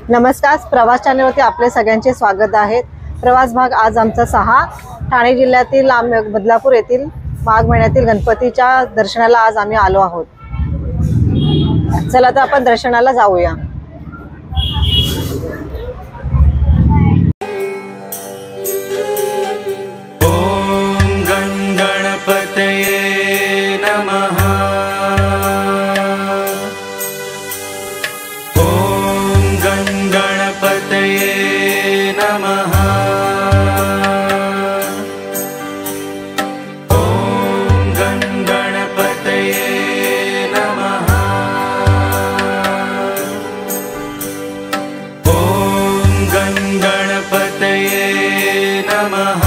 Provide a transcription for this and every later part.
नमस्कार, प्रवास चॅनलवरती आपले सगळ्यांचे स्वागत आहे। प्रवास भाग आज आमचा 6 ठाणे जिल्ह्यातील बदलापूर येथील माघ महिन्यातील गणपतीच्या दर्शनाला आज आम्ही आलो आहोत। चला तर आपण दर्शनाला जाऊया। ओम गणपतये नमः। ओम गणपतये नमः। ओम गणपतये नमः। ओम गणपतये नमः।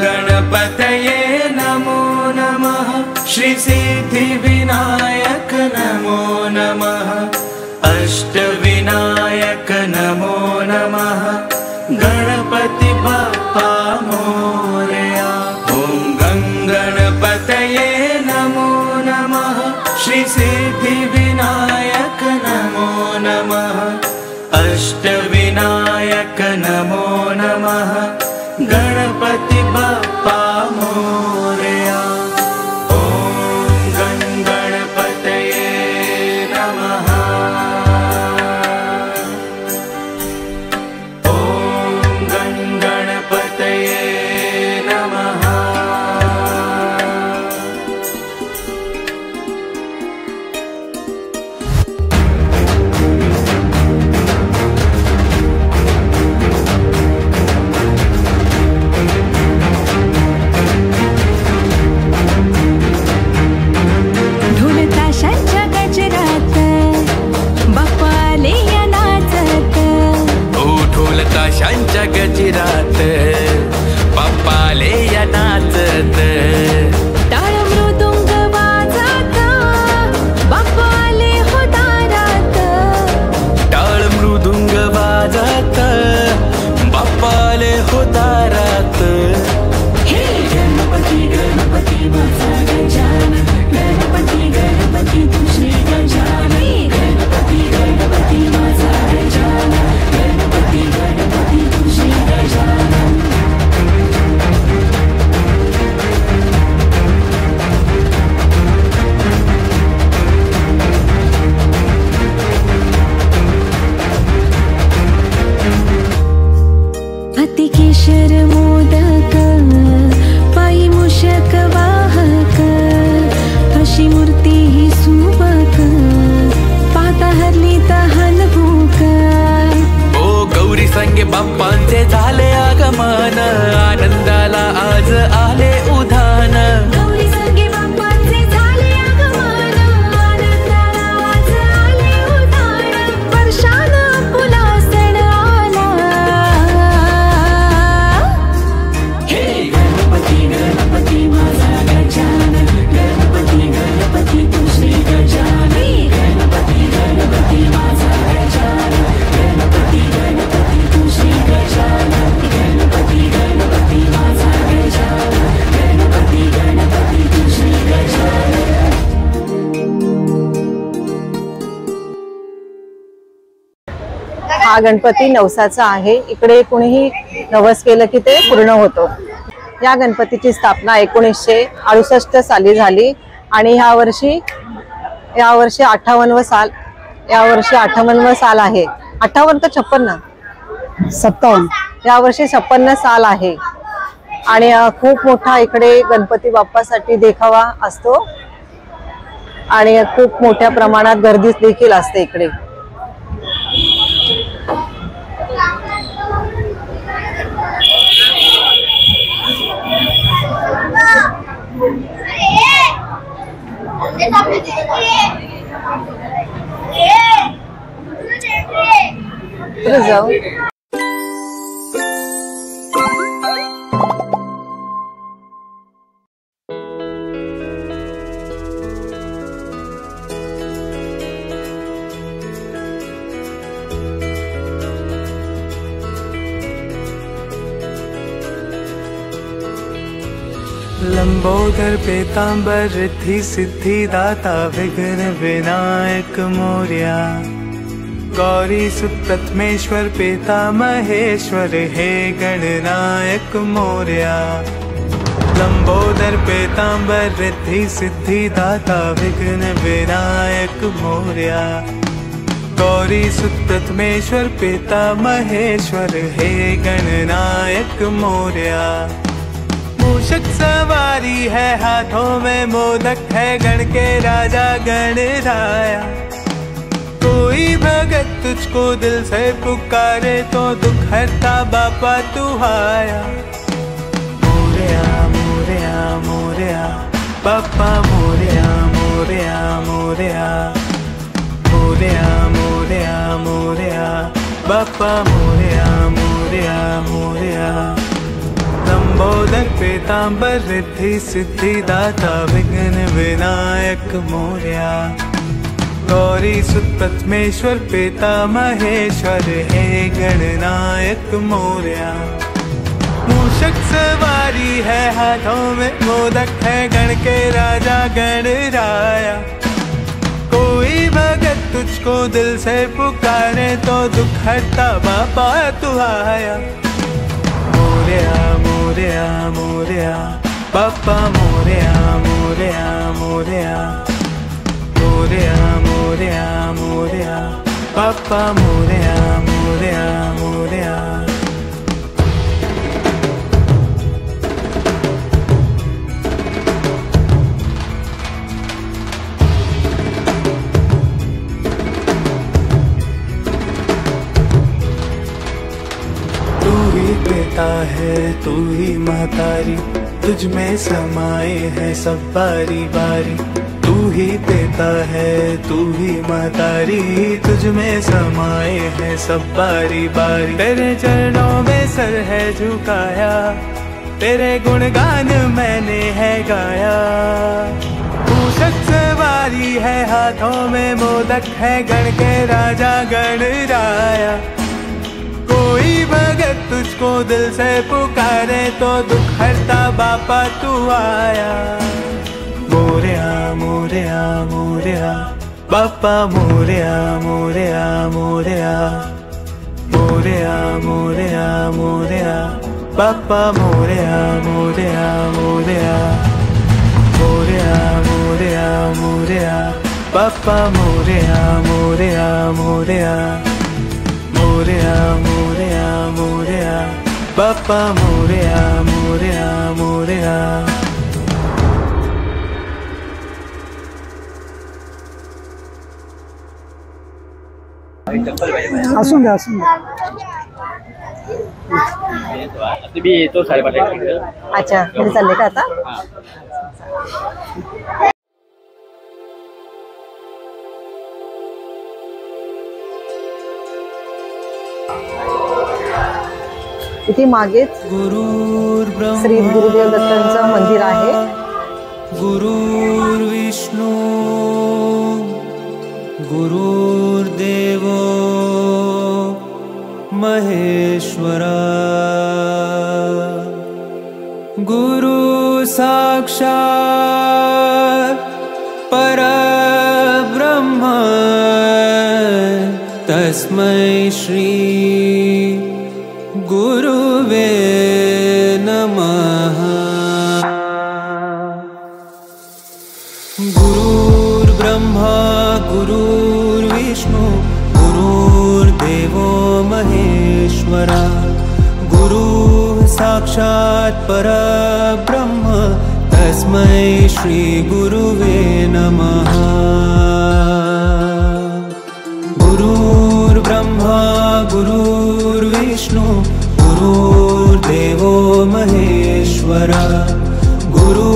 गणपतये नमो नमः। श्री सिद्धि विनायक नमो नमः। अष्टविनायक नमो नमः। गणपति बप्पा मोरया। ओम गणपतये नमो नमः। श्री सिद्धि विनायक नमो नमः। अष्टविनायक नमो नमः। गणपति बप्पा मोरया। ओम गणपतये नमः। ओम गणपतये नमः। ताशांच्या गजरात बाप्पाले या नाचत। टाळ मृदुंग वाजत बाप्पाले हो दारात। टाळ मृदुंग वाजत बाप्पाले हो दारात। हे गणपती गणपती माझा गजानन। गणपती गणपती तुझे गजानन। गणपती गणपती माझा गजानन। गणपती गणपती तुझे गजानन। अतिकेशर मोदक पायी मूषक वाहक। अशी मूर्ती ही सुबक पाता हरली तहान भूक। ओ गौरी संगे बाप्पांचे झाले आगमन। आनंदाला आज आले उधान। गौरी संगे बाप्पांचे झाले आगमन। आनंदाला आज आले उधाण। वर्षान फुला सण आला। हे गणपती गणपती माझा गजानन। गणपती गणपती तुझे गजानन। गणपती गणपती माझा गजानन। गणपती गणपती तुझे गजानन। गणपती गणपती माझा गजानन। गणपती गणपती तुझे गजानन। हा गणपती नवसाचा आहे। इकडे कोणीही नवस केलं की ते पूर्ण होतं। या गणपतीची स्थापना 1968 साली झाली आणि यावर्षी 58वे साल आहे। 58 का 56? 57। यावर्षी 56 साल आहे आणि खूप मोठा इकडे गणपती बाप्पासाठी देखावा असतो आणि खूप मोठ्या प्रमाणात गर्दी देखील असते इकडे। जाऊ लंबोदर पीतांबर रिद्धि सिद्धि दाता विघ्न विनायक मोरया। गौरी सुत प्रथमेश्वर पिता महेश्वर हे गणनायक मोरया। लंबोदर पीतांबर रिद्धि सिद्धि दाता विघ्न विनायक मोरया। गौरी सुत प्रथमेश्वर पिता महेश्वर हे गणनायक मोरया। मूषक सवारी है हाथों में मोदक है गण के राजा गणराया। कोई भगत तुझको दिल से पुकारे तो दुख हरता बापा तू आया। मोरया मोरया मोरया बापा मोरया मोरया मोरया। मोरया मोरया मोरया बापा मोरया मोरया मोरया। लंबोदर पीतांबर रिद्धि सिद्धि दाता विघ्न विनायक मोरया। गौरी सुत प्रथमेश्वर पिता महेश्वर हे गणनायक मोरया। मूषक सवारी है हाथों में मोदक है गण के राजा गणराया। कोई भगत तुझको दिल से पुकारे तो दुख हरता बापा तू आया। मोरया मोरया मोरया बापा मोरया मोरया मोरया। मोरया मोरया मोरया बापा मोरया मोरया मोरया। पिता है तू ही महतारी तुझ में समाए है सब बारी बारी। तू ही पिता है तू ही महतारी तुझ में समाए है सब बारी बारी। तेरे चरणों में सर है झुकाया तेरे गुणगान मैंने है गाया। मूषक सवारी है हाथों में मोदक है गण के राजा गणराया। कोई भगत तुझको दिल से पुकारे तो दुख हरता बापा तू आया। मोरया मोरया मोरया बापा मोरया मोरया मोरया। मोरया मोरया मोरया बापा मोरया मोरया मोरया। मोरया मोरया मोरया बापा मोरया मोरया मोरया। मोरया मोरया मोरया बापा मोरया मोरया मोरया। असून द्या असून द्या. तो 5:30. अच्छा घरी चालले का आता? इथे मागेच श्री गुरुदेव दत्तांचं मंदिर आहे. गुरुर्विष्णू गुरुर्देवो महेश्वरा. गुरु साक्षात् परब्रह्म तस्मै श्री गुरुवे नमः. गुरुर्ब्रह्मा गुरुर्विष्णु गुरुर्देवो महेश्वरा. गुरु साक्षात् परब्रह्म तस्मै श्री गुरुवे नमः. गुरुर्ब्रह्मा गुरुर्विष्णु गुरुर्देवो महेश्वरा. गुरु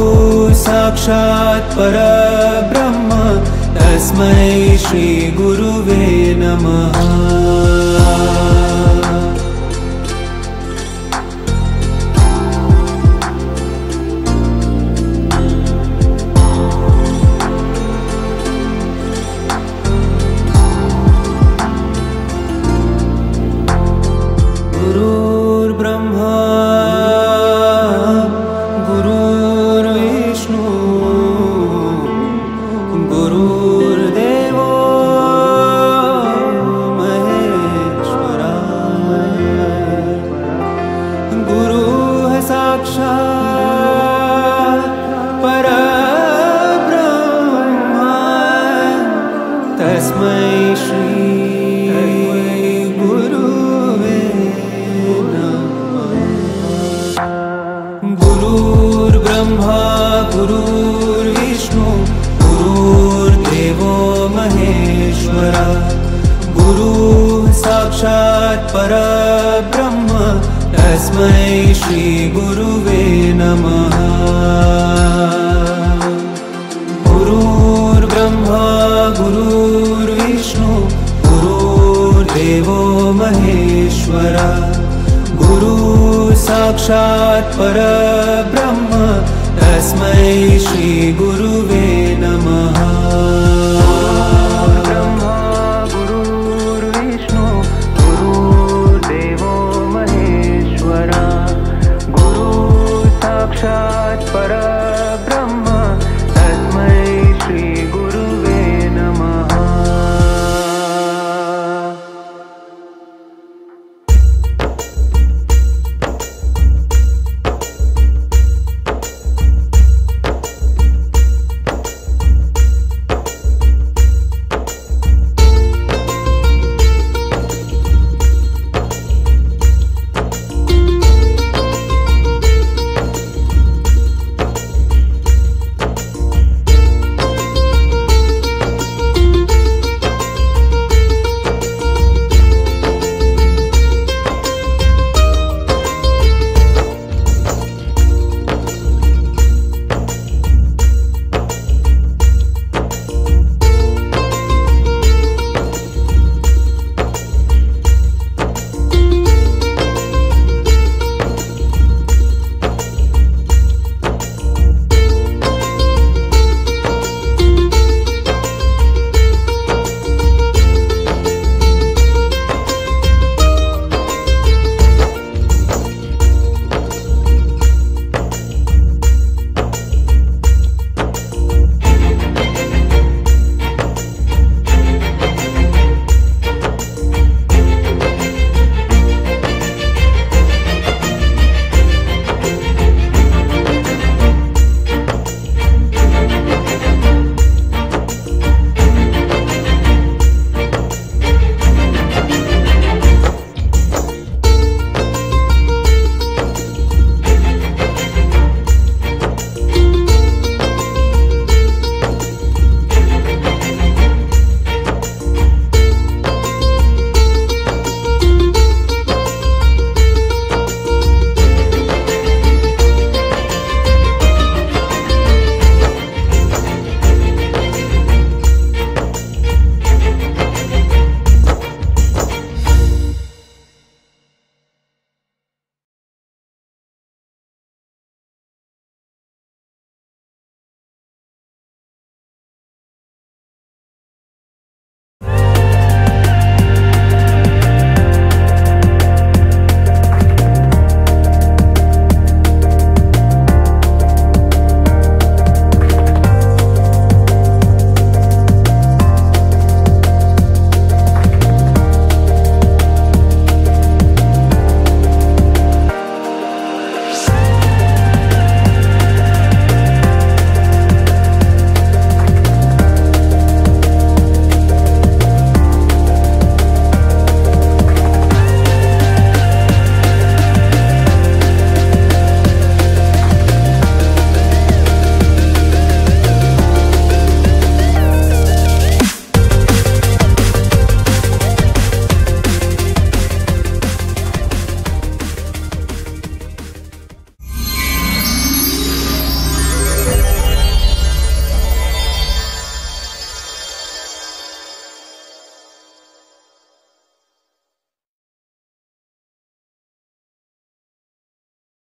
साक्षात् परब्रह्म तस्मै श्री गुरुवे नमः. गुरुर्ब्रह्मा गुरुर्विष्णु तस्मै श्री गुरुवे नमः। गुरुर्ब्रह्मा गुरुर्विष्णु गुरुर्देवो महेश्वरा गुरु साक्षात् परब्रह्म तस्मै श्री गुरुवे